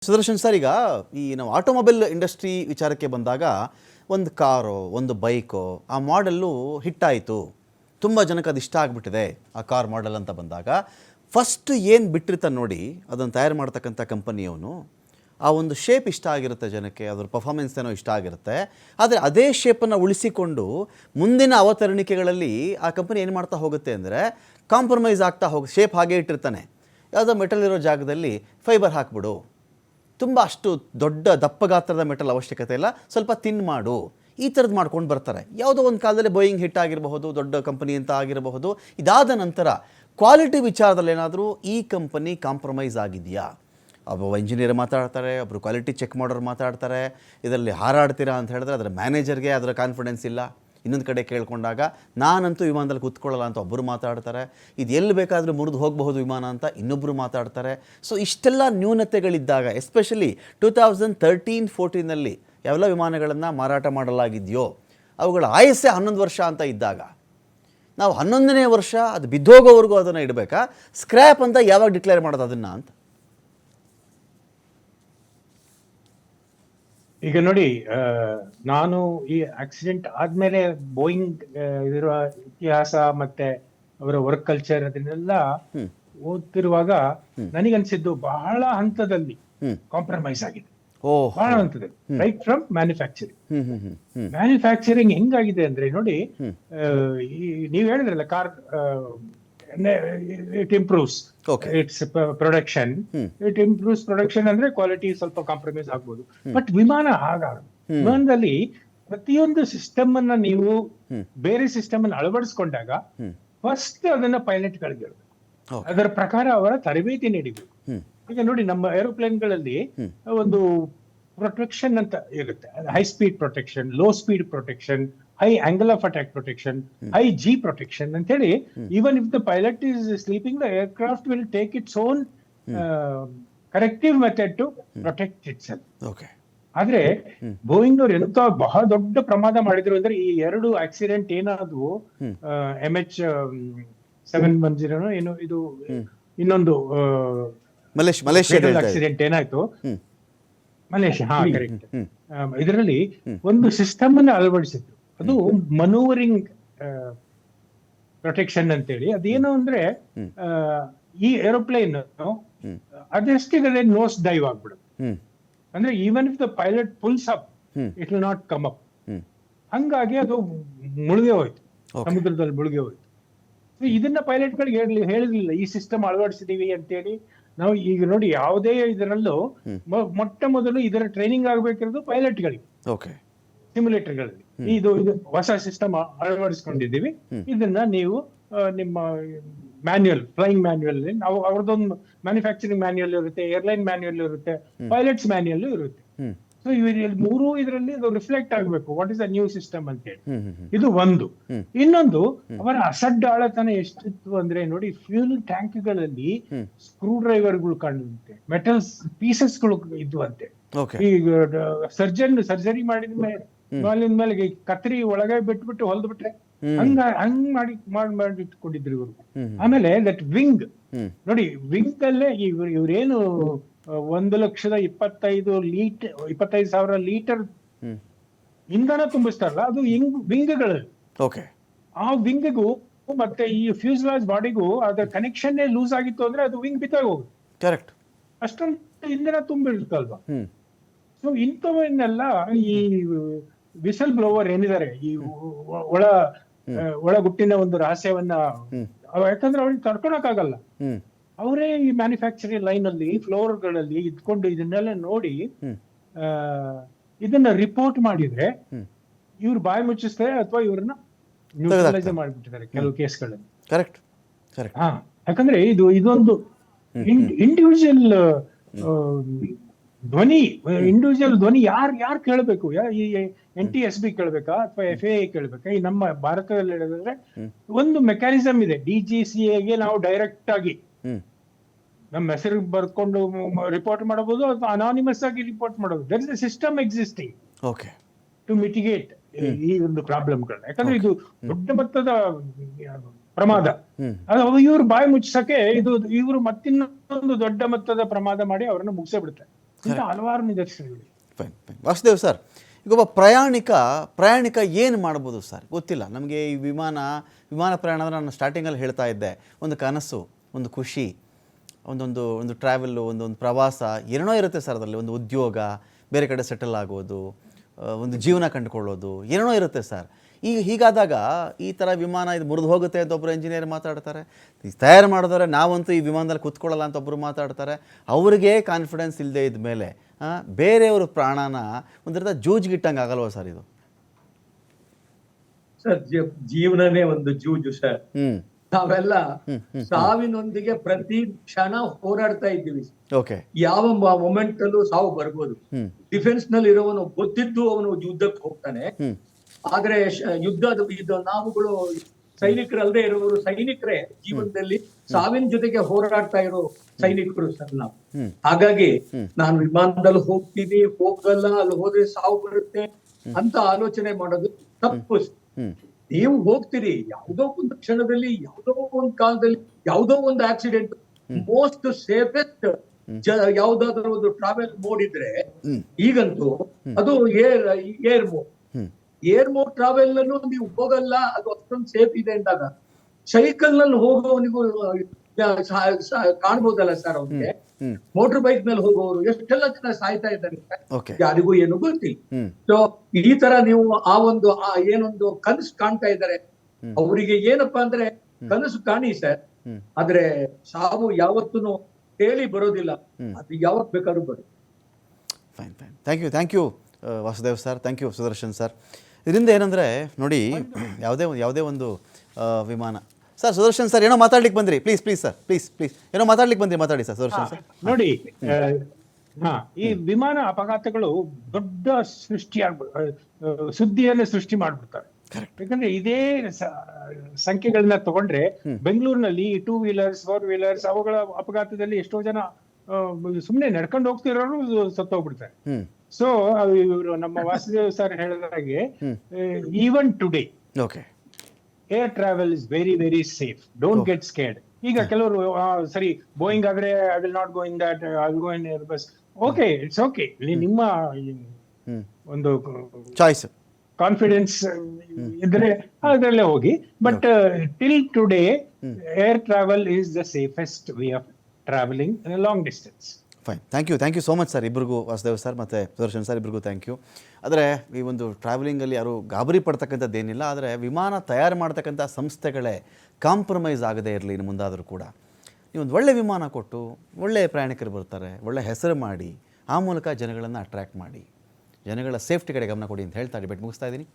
Sudarshan sir, ಈಗ ಈ ನಾವು ಆಟೋಮೊಬೈಲ್ ಇಂಡಸ್ಟ್ರಿ ವಿಚಾರಕ್ಕೆ ಬಂದಾಗ ಒಂದು ಕಾರೋ ಒಂದು ಬೈಕೋ ಆ ಮಾಡೆಲ್ಲು ಹಿಟ್ಟಾಯಿತು, ತುಂಬ ಜನಕ್ಕೆ ಅದು ಇಷ್ಟ ಆಗಿಬಿಟ್ಟಿದೆ ಆ ಕಾರ್ ಮಾಡೆಲ್ ಅಂತ ಬಂದಾಗ ಫಸ್ಟ್ ಏನು ಬಿಟ್ಟಿರ್ತಾನೆ ನೋಡಿ ಅದನ್ನು ತಯಾರು ಮಾಡ್ತಕ್ಕಂಥ ಕಂಪನಿಯವನು, ಆ ಒಂದು ಶೇಪ್ ಇಷ್ಟ ಆಗಿರುತ್ತೆ ಜನಕ್ಕೆ, ಅದರ ಪರ್ಫಾರ್ಮೆನ್ಸ್ ಏನೋ ಇಷ್ಟ ಆಗಿರುತ್ತೆ. ಆದರೆ ಅದೇ ಶೇಪನ್ನು ಉಳಿಸಿಕೊಂಡು ಮುಂದಿನ ಅವತರಣಿಕೆಗಳಲ್ಲಿ ಆ ಕಂಪನಿ ಏನು ಮಾಡ್ತಾ ಹೋಗುತ್ತೆ ಅಂದರೆ ಕಾಂಪ್ರಮೈಸ್ ಆಗ್ತಾ ಶೇಪ್ ಹಾಗೆ ಇಟ್ಟಿರ್ತಾನೆ, ಯಾವುದೋ ಮೆಟಲ್ ಇರೋ ಜಾಗದಲ್ಲಿ ಫೈಬರ್ ಹಾಕ್ಬಿಡು, ತುಂಬ ಅಷ್ಟು ದೊಡ್ಡ ದಪ್ಪ ಗಾತ್ರದ ಮೆಟಲ್ ಅವಶ್ಯಕತೆ ಇಲ್ಲ, ಸ್ವಲ್ಪ ತಿನ್ ಮಾಡು, ಈ ಥರದ್ದು ಮಾಡ್ಕೊಂಡು ಬರ್ತಾರೆ. ಯಾವುದೋ ಒಂದು ಕಾಲದಲ್ಲಿ ಬೋಯಿಂಗ್ ಹಿಟ್ ಆಗಿರಬಹುದು, ದೊಡ್ಡ ಕಂಪನಿ ಅಂತ ಆಗಿರಬಹುದು. ಇದಾದ ನಂತರ ಕ್ವಾಲಿಟಿ ವಿಚಾರದಲ್ಲಿ ಏನಾದರೂ ಈ ಕಂಪನಿ ಕಾಂಪ್ರಮೈಸ್ ಆಗಿದೆಯಾ? ಒಬ್ಬ ಇಂಜಿನಿಯರ್ ಮಾತಾಡ್ತಾರೆ, ಒಬ್ಬರು ಕ್ವಾಲಿಟಿ ಚೆಕ್ ಮಾಡೋರು ಮಾತಾಡ್ತಾರೆ, ಇದರಲ್ಲಿ ಹಾರಾಡ್ತೀರಾ ಅಂತ ಹೇಳಿದ್ರೆ ಅದರ ಮ್ಯಾನೇಜರ್ಗೆ ಅದರ ಕಾನ್ಫಿಡೆನ್ಸ್ ಇಲ್ಲ. ಇನ್ನೊಂದು ಕಡೆ ಕೇಳ್ಕೊಂಡಾಗ ನಾನಂತೂ ವಿಮಾನದಲ್ಲಿ ಕೂತ್ಕೊಳ್ಳಲ್ಲ ಅಂತ ಒಬ್ಬರು ಮಾತಾಡ್ತಾರೆ, ಇದು ಎಲ್ಲಿ ಬೇಕಾದರೂ ಮುರಿದು ಹೋಗಬಹುದು ವಿಮಾನ ಅಂತ ಇನ್ನೊಬ್ಬರು ಮಾತಾಡ್ತಾರೆ. ಸೊ ಇಷ್ಟೆಲ್ಲ ನ್ಯೂನತೆಗಳಿದ್ದಾಗ, ಎಸ್ಪೆಷಲಿ 2013-14ನಲ್ಲಿ ಯಾವೆಲ್ಲ ವಿಮಾನಗಳನ್ನು ಮಾರಾಟ ಮಾಡಲಾಗಿದೆಯೋ ಅವುಗಳ ಆಯಸ್ಸೇ 11 ವರ್ಷ ಅಂತ ಇದ್ದಾಗ ನಾವು 11ನೇ ವರ್ಷ ಅದು ಬಿದ್ದೋಗೋವರೆಗೂ ಅದನ್ನು ಇಡಬೇಕಾ, ಸ್ಕ್ರ್ಯಾಪ್ ಅಂತ ಯಾವಾಗ ಡಿಕ್ಲೇರ್ ಮಾಡೋದು ಅದನ್ನು ಅಂತ? ಈಗ ನೋಡಿ, ನಾನು ಈ ಆಕ್ಸಿಡೆಂಟ್ ಆದ್ಮೇಲೆ ಬೋಯಿಂಗ್ ಇರುವ ಇತಿಹಾಸ ಮತ್ತೆ ಅವರ ವರ್ಕ್ ಕಲ್ಚರ್ ಅದನ್ನೆಲ್ಲ ಓದ್ತಿರುವಾಗ ನನಗನ್ಸಿದ್ದು ಬಹಳ ಹಂತದಲ್ಲಿ ಕಾಂಪ್ರಮೈಸ್ ಆಗಿದೆ, ಬಹಳ ಹಂತದಲ್ಲಿ, ರೈಟ್ ಫ್ರಮ್ ಮ್ಯಾನುಫ್ಯಾಕ್ಚರಿಂಗ್ ಹೆಂಗಾಗಿದೆ ಅಂದ್ರೆ ನೋಡಿ, ನೀವ್ ಹೇಳಿದ್ರಲ್ಲ car it improves it's production, it improves production ಅಂದ್ರೆ ಕ್ವಾಲಿಟಿ ಸ್ವಲ್ಪ ಕಾಂಪ್ರಮೈಸ್ ಆಗ್ಬೋದು. ಬಟ್ ವಿಮಾನ ಹಾಗಾಗಲ್ಲ. ವಿಮಾನದಲ್ಲಿ ಪ್ರತಿಯೊಂದು ಸಿಸ್ಟಮ್ ಅನ್ನ ನೀವು ಬೇರೆ ಸಿಸ್ಟಮ್ ಅನ್ನು ಅಳವಡಿಸ್ಕೊಂಡಾಗ ಫಸ್ಟ್ ಅದನ್ನ ಪೈಲಟ್ ಗಳಿಗೆ ಹೇಳ್ಬೇಕು, ಅದರ ಪ್ರಕಾರ ಅವರ ತರಬೇತಿ ನೀಡಬೇಕು. ಈಗ ನೋಡಿ, ನಮ್ಮ ಏರೋಪ್ಲೇನ್ಗಳಲ್ಲಿ ಒಂದು ಪ್ರೊಟೆಕ್ಷನ್ ಅಂತ ಇರುತ್ತೆ, high speed protection, low speed protection, high angle of attack protection, high G protection ಅಂತ ಹೇಳಿ. Even if the pilot is sleeping, the aircraft will take its own corrective method to protect itself. ಆದ್ರೆ Boeing ಅವ್ರು ಎಂತ ಬಹಳ ದೊಡ್ಡ ಪ್ರಮಾದ ಮಾಡಿದ್ರು ಅಂದ್ರೆ, ಈ ಎರಡು ಆಕ್ಸಿಡೆಂಟ್ ಏನಾದ್ವು, MH710 ಏನು ಇದು, ಇನ್ನೊಂದು ಮಲೇಷಿಯಾ ಆಕ್ಸಿಡೆಂಟ್ ಏನಾಯ್ತು, ಮಲೇಷಿಯಾ, ಹಾ ಕರೆಕ್ಟ್. ಇದರಲ್ಲಿ ಒಂದು ಸಿಸ್ಟಮ್ ಅನ್ನ ಅಳವಡಿಸಿದ್ರು, ಅದು ಮನೂವರಿಂಗ್ ಪ್ರೊಟೆಕ್ಷನ್ ಅಂತೇಳಿ. ಅದೇನು ಅಂದ್ರೆ, ಈ ಏರೋಪ್ಲೇನ್ ಅದೆಷ್ಟಿದೆ ನೋಸ್ ಡೈವ್ ಆಗ್ಬಿಡುತ್ತೆ. ಅಂದ್ರೆ even if the pilot pulls up, it will not come up. ಹಂಗಾಗಿ ಅದು ಮುಳುಗೆ ಹೋಯ್ತು, ಸಮುದ್ರದಲ್ಲಿ ಮುಳುಗೆ ಹೋಯ್ತು. ಇದನ್ನ ಪೈಲಟ್ ಗಳಿಗೆ ಹೇಳಿರ್ಲಿಲ್ಲ, ಈ ಸಿಸ್ಟಮ್ ಅಳವಡಿಸಿದೀವಿ ಅಂತೇಳಿ. ನಾವು ಈಗ ನೋಡಿ, ಯಾವುದೇ ಇದರಲ್ಲೂ ಮೊಟ್ಟ ಮೊದಲು ಇದರ ಟ್ರೈನಿಂಗ್ ಆಗ್ಬೇಕಿರೋದು ಪೈಲಟ್ ಗಳಿಗೆ, ಸಿಮ್ಯುಲೇಟರ್ ಗಳಲ್ಲಿ. ಇದು ಹೊಸ ಸಿಸ್ಟಮ್ ಅಳವಡಿಸ್ಕೊಂಡಿದ್ದೀವಿ, ಇದನ್ನ ನೀವು ನಿಮ್ಮ ಮ್ಯಾನ್ಯುಯಲ್, ಫ್ಲೈಯಿಂಗ್ ಮ್ಯಾನ್ಯುಯಲ್, ನಾವು ಅವ್ರದ್ದೊಂದು ಮ್ಯಾನುಫ್ಯಾಕ್ಚರಿಂಗ್ ಮ್ಯಾನ್ಯುಯಲ್ ಇರುತ್ತೆ, ಏರ್ಲೈನ್ ಮ್ಯಾನ್ಯುಯಲ್ ಇರುತ್ತೆ, ಪೈಲಟ್ಸ್ ಮ್ಯಾನ್ಯುಯಲ್ ಇರುತ್ತೆ. ಸೊ ಮೂರು ಇದರಲ್ಲಿ ರಿಫ್ಲೆಕ್ಟ್ ಆಗಬೇಕು, what is the new system ಅಂತ ಹೇಳಿ. ಇದು ಒಂದು. ಇನ್ನೊಂದು, ಅವರ ಅಸಡ್ಡಾಳತನ ಎಷ್ಟಿತ್ತು ಅಂದ್ರೆ ನೋಡಿ, ಫ್ಯೂಲ್ ಟ್ಯಾಂಕ್ಗಳಲ್ಲಿ ಸ್ಕ್ರೂ ಡ್ರೈವರ್ಗಳು ಕಂಡುಂತೆ, ಮೆಟಲ್ಸ್ ಪೀಸಸ್ಗಳು ಇದ್ವಂತೆ. ಈಗ ಸರ್ಜರಿ ಮಾಡಿದ ಮೇಲೆ ಕತ್ರಿ ಒಳಗೆ ಬಿಟ್ಬಿಟ್ಟು ಹೊಲ್ದ್ಬಿಟ್ರೆ ಹಂಗ್ ಮಾಡಿ ಇಟ್ಕೊಂಡಿದ್ರು ಇವರು. ಆಮೇಲೆ ದಟ್ ವಿಂಗ್ ನೋಡಿ, ವಿಂಗ್ ಅಲ್ಲೇ ಇವ್ರೇನು 1,25,000 ಲೀಟರ್ ಇಂಧನ ತುಂಬಿಸ್ತಾರಲ್ಲ, ಅದು ವಿಂಗ್ಗಳಲ್ಲಿ. ಆ ವಿಂಗ್ಗೂ ಮತ್ತೆ ಈ ಫ್ಯೂಸ್ಲಾಜ್ ಬಾಡಿಗೂ ಅದರ ಕನೆಕ್ಷನ್ ಲೂಸ್ ಆಗಿತ್ತು ಅಂದ್ರೆ ಅದು ವಿಂಗ್ ಬಿತ್ತಾಗ ಹೋಗುತ್ತೆ. ಕರೆಕ್ಟ್, ಅಷ್ಟೊಂದು ಇಂಧನ ತುಂಬಿರುತ್ತಲ್ವಾ. ಸೊ ಇಂಥವನ್ನೆಲ್ಲ ಈ ವಿಸಲ್ ಬ್ಲೋವರ್ ಏನಿದ್ದಾರೆ, ಈ ಒಳಗುಟ್ಟಿನ ಒಂದು ರಹಸ್ಯವನ್ನ, ಯಾಕಂದ್ರೆ ಅವ್ರಿಗೆ ತಡ್ಕೊಳಕ್ ಆಗಲ್ಲ, ಅವರೇ ಈ ಮ್ಯಾನುಫ್ಯಾಕ್ಚರಿಂಗ್ ಲೈನ್ ಅಲ್ಲಿ ಫ್ಲೋರ್ ಗಳಲ್ಲಿ ಇದ್ಕೊಂಡು ಇದನ್ನೆಲ್ಲ ನೋಡಿ ಇದನ್ನ ರಿಪೋರ್ಟ್ ಮಾಡಿದ್ರೆ ಇವ್ರು ಬಾಯಿ ಮುಚ್ಚಿಸ್ತಾರೆ ಅಥವಾ ಇವ್ರನ್ನ ನ್ಯೂಟ್ರಲೈಸ್ ಮಾಡಿಬಿಟ್ಟಿದ್ದಾರೆ ಕೆಲವು ಕೇಸ್ಗಳಲ್ಲಿ. ಯಾಕಂದ್ರೆ ಇದೊಂದು ಇಂಡಿವಿಜುವಲ್ ಇಂಡಿವಿಜುವಲ್ ಧ್ವನಿ ಯಾರು ಕೇಳಬೇಕು? ಈ NTSB ಕೇಳ್ಬೇಕಾ ಅಥವಾ FAA ಕೇಳ್ಬೇಕಾ? ಈ ನಮ್ಮ ಭಾರತದಲ್ಲಿ ಹೇಳಿದ್ರೆ ಒಂದು ಮೆಕ್ಯಾನಿಸಮ್ ಇದೆ, DGCAಗೆ ನಾವು ಡೈರೆಕ್ಟ್ ಆಗಿ ನಮ್ಮ ಹೆಸರು ಬರ್ಕೊಂಡು ರಿಪೋರ್ಟ್ ಮಾಡಬಹುದು ಅಥವಾ ಅನಾನಿಮಸ್ ಆಗಿ ರಿಪೋರ್ಟ್ ಮಾಡಬಹುದು. There is a system existing to mitigate ಈ ಒಂದು ಪ್ರಾಬ್ಲಮ್ಗಳನ್ನ. ಯಾಕಂದ್ರೆ ಇದು ದೊಡ್ಡ ಮೊತ್ತದ ಪ್ರಮಾದ, ಇವ್ರು ಬಾಯಿ ಮುಚ್ಚಕ್ಕೆ ಇವರು ಮತ್ತಿನ್ನೊಂದು ದೊಡ್ಡ ಮೊತ್ತದ ಪ್ರಮಾದ ಮಾಡಿ ಅವ್ರನ್ನ ಮುಗಿಸೇ ಬಿಡ್ತಾರೆ. ಇಂಥ ಹಲವಾರು ನಿದರ್ಶನಗಳು. Fine fine. ವಾಸುದೇವ್ ಸರ್, ಈಗ ಒಬ್ಬ ಪ್ರಯಾಣಿಕ ಏನು ಮಾಡ್ಬೋದು ಸರ್? ಗೊತ್ತಿಲ್ಲ ನಮಗೆ ಈ ವಿಮಾನ ಪ್ರಯಾಣ ಅಂದರೆ ನಾನು ಸ್ಟಾರ್ಟಿಂಗಲ್ಲಿ ಹೇಳ್ತಾ ಇದ್ದೆ, ಒಂದು ಕನಸು, ಒಂದು ಖುಷಿ, ಒಂದು ಟ್ರಾವೆಲ್ಲು, ಒಂದು ಪ್ರವಾಸ, ಏನೋ ಇರುತ್ತೆ ಸರ್ ಅದರಲ್ಲಿ. ಒಂದು ಉದ್ಯೋಗ, ಬೇರೆ ಕಡೆ ಸೆಟಲ್ ಆಗೋದು, ಒಂದು ಜೀವನ ಕಂಡುಕೊಳ್ಳೋದು, ಏನೋ ಇರುತ್ತೆ ಸರ್. ಹೀಗಾದಾಗ ಈ ಥರ ವಿಮಾನ ಇದು ಮುರಿದು ಹೋಗುತ್ತೆ ಅಂತ ಒಬ್ಬರು ಇಂಜಿನಿಯರ್ ಮಾತಾಡ್ತಾರೆ, ತಯಾರು ಮಾಡಿದವ್ರೆ ನಾವಂತೂ ಈ ವಿಮಾನದಲ್ಲಿ ಕೂತ್ಕೊಳ್ಳಲ್ಲ ಅಂತ ಒಬ್ಬರು ಮಾತಾಡ್ತಾರೆ. ಅವ್ರಿಗೆ ಕಾನ್ಫಿಡೆನ್ಸ್ ಇಲ್ಲದೆ ಇದ್ದ ಮೇಲೆ ಬೇರೆಯವ್ರ ಪ್ರಾಣನ ಒಂದು ರೀತಿ ಜೂಜ್ಗಿಟ್ಟಂಗೆ ಆಗಲ್ವ ಸರ್ ಇದು? ಸರ್, ಜೀವನನೇ ಒಂದು ಜೂಜು ಸರ್. ನಾವೆಲ್ಲ ಸಾವಿನೊಂದಿಗೆ ಪ್ರತಿ ಕ್ಷಣ ಹೋರಾಡ್ತಾ ಇದ್ದೀವಿ. ಓಕೆ, ಯಾವ ಮೊಮೆಂಟ್ ಅಲ್ಲೂ ಸಾವು ಬರ್ಬೋದು. ಡಿಫೆನ್ಸ್ ನಲ್ಲಿ ಇರೋವನು ಗೊತ್ತಿದ್ದು ಅವನು ಯುದ್ಧಕ್ಕೆ ಹೋಗ್ತಾನೆ. ಆದ್ರೆ ಇದು ನಾವುಗಳು ಸೈನಿಕರಲ್ಲದೆ ಇರೋರು ಸೈನಿಕರೇ ಜೀವನದಲ್ಲಿ ಸಾವಿನ ಜೊತೆಗೆ ಹೋರಾಡ್ತಾ ಇರೋ ಸೈನಿಕರು ಸರ್ ನಾವು. ಹಾಗಾಗಿ ನಾನು ವಿಮಾನದಲ್ಲಿ ಹೋಗಲ್ಲ, ಅಲ್ಲಿ ಹೋದ್ರೆ ಸಾವು ಬರುತ್ತೆ ಅಂತ ಆಲೋಚನೆ ಮಾಡೋದು ತಪ್ಪು. ನೀವು ಹೋಗ್ತೀರಿ, ಯಾವುದೋ ಒಂದು ಕ್ಷಣದಲ್ಲಿ, ಯಾವುದೋ ಒಂದು ಕಾಲದಲ್ಲಿ, ಯಾವುದೋ ಒಂದು ಆಕ್ಸಿಡೆಂಟ್, ಮೋಸ್ಟ್ ಸೇಫೆಸ್ಟ್ ಯಾವ್ದಾದ್ರು ಒಂದು ಟ್ರಾವೆಲ್ ಮೋಡ್ ಇದ್ರೆ ಈಗಂತೂ ಅದು ಏರ್ ಮೋಡ್ ಟ್ರಾವೆಲ್ ನಲ್ಲೂ ನೀವು ಹೋಗಲ್ಲ, ಅದು ಅಷ್ಟೊಂದು ಸೇಫ್ ಇದೆ ಅಂದಾಗ ಸೈಕಲ್ ನಲ್ಲಿ ಹೋಗೋವನಿಗೂ ಕಾಣ್ಬೋದಲ್ಲ ಸರ್. ಅವ್ರಿಗೆ ಮೋಟರ್ ಬೈಕ್ ನಲ್ಲಿ ಹೋಗೋರು ಎಷ್ಟೆಲ್ಲ ಜನ ಸಾಯ್ತಾ ಇದ್ದಾರೆ, ಯಾರಿಗೂ ಏನು ಗೊತ್ತಿಲ್ಲ. ಸೊ ಈ ತರ ನೀವು ಏನೊಂದು ಕನಸು ಕಾಣ್ತಾ ಇದ್ದಾರೆ, ಅವರಿಗೆ ಏನಪ್ಪಾ ಅಂದ್ರೆ ಕನಸು ಕಾಣಿ ಸರ್, ಆದ್ರೆ ಸಾವು ಯಾವತ್ತೂ ಹೇಳಿ ಬರೋದಿಲ್ಲ, ಅದು ಯಾವತ್ ಬೇಕಾದ್ರೂ ಬರುತ್ತೆ. Fine fine. Thank you Vasudev sir, thank you Sudarshan sir. ಇದರಿಂದ ಏನಂದರೆ ನೋಡಿ, ಯಾವುದೇ ಒಂದು ವಿಮಾನ ಸರ್, ಸುದರ್ಶನ್ ಸರ್ ಏನೋ ಮಾತಾಡ್ಲಿಕ್ಕೆ ಬಂದ್ರಿ, ಪ್ಲೀಸ್ ಸರ್, ಪ್ಲೀಸ್ ಏನೋ ಮಾತಾಡ್ಲಿಕ್ಕೆ ಬಂದ್ರಿ, ಮಾತಾಡಿ ಸರ್ ಸುದರ್ಶನ್ ಸರ್. ನೋಡಿ, ಈ ವಿಮಾನ ಅಪಘಾತಗಳು ದೊಡ್ಡ ಸುದ್ದಿಯನ್ನು ಸೃಷ್ಟಿ ಮಾಡ್ಬಿಡ್ತಾರೆ. ಯಾಕಂದ್ರೆ ಇದೇ ಸಂಖ್ಯೆಗಳನ್ನ ತಗೊಂಡ್ರೆ ಬೆಂಗಳೂರಿನಲ್ಲಿ 2 ವೀಲರ್ಸ್ 4 ವೀಲರ್ಸ್ ಅವುಗಳ ಅಪಘಾತದಲ್ಲಿ ಎಷ್ಟೋ ಜನ ಸುಮ್ನೆ ನಡ್ಕೊಂಡು ಹೋಗ್ತಿರೋರು ಸತ್ತೋಗ್ಬಿಡ್ತಾರೆ. ಸೊ ಇವರು ನಮ್ಮ ವಾಸುದೇವ್ ಸರ್ ಹೇಳಿದಾಗೆ even today air travel is very very safe, don't get scared. ಈಗ ಕೆಲವರು ಸರಿ ಬೋಯಿಂಗ್ ಆದ್ರೆ I will not go in that, I will go in Airbus. Okay, it's okay, ನಿಮ್ಮ ಒಂದು ಚಾಯ್ಸ್, ಕಾನ್ಫಿಡೆನ್ಸ್ ಇದ್ರೆ ಅದರಲ್ಲೇ ಹೋಗಿ. But till today air travel is the safest way of travelling in a long distance. Fine. Thank you so much sir, ಇಬ್ಬರಿಗೂ, Vasudev sir ಮತ್ತು Sudarshan sir ಇಬ್ಬರಿಗೂ thank you. ಆದರೆ ಈ ಒಂದು ಟ್ರಾವೆಲಿಂಗಲ್ಲಿ ಯಾರು ಗಾಬರಿ ಪಡ್ತಕ್ಕಂಥದ್ದೇನಿಲ್ಲ, ಆದರೆ ವಿಮಾನ ತಯಾರು ಮಾಡ್ತಕ್ಕಂಥ ಸಂಸ್ಥೆಗಳೇ ಕಾಂಪ್ರಮೈಸ್ ಆಗದೇ ಇರಲಿ ಇನ್ನು ಮುಂದಾದರೂ ಕೂಡ. ನೀವೊಂದು ಒಳ್ಳೆ ವಿಮಾನ ಕೊಟ್ಟು ಒಳ್ಳೆಯ ಪ್ರಯಾಣಿಕರು ಬರ್ತಾರೆ, ಒಳ್ಳೆ ಹೆಸರು ಮಾಡಿ, ಆ ಮೂಲಕ ಜನಗಳನ್ನು ಅಟ್ರ್ಯಾಕ್ಟ್ ಮಾಡಿ, ಜನಗಳ ಸೇಫ್ಟಿ ಕಡೆ ಗಮನ ಕೊಡಿ ಅಂತ ಹೇಳ್ತಾ ಡಿಬೇಟ್ ಮುಗಿಸ್ತಾ ಇದ್ದೀನಿ.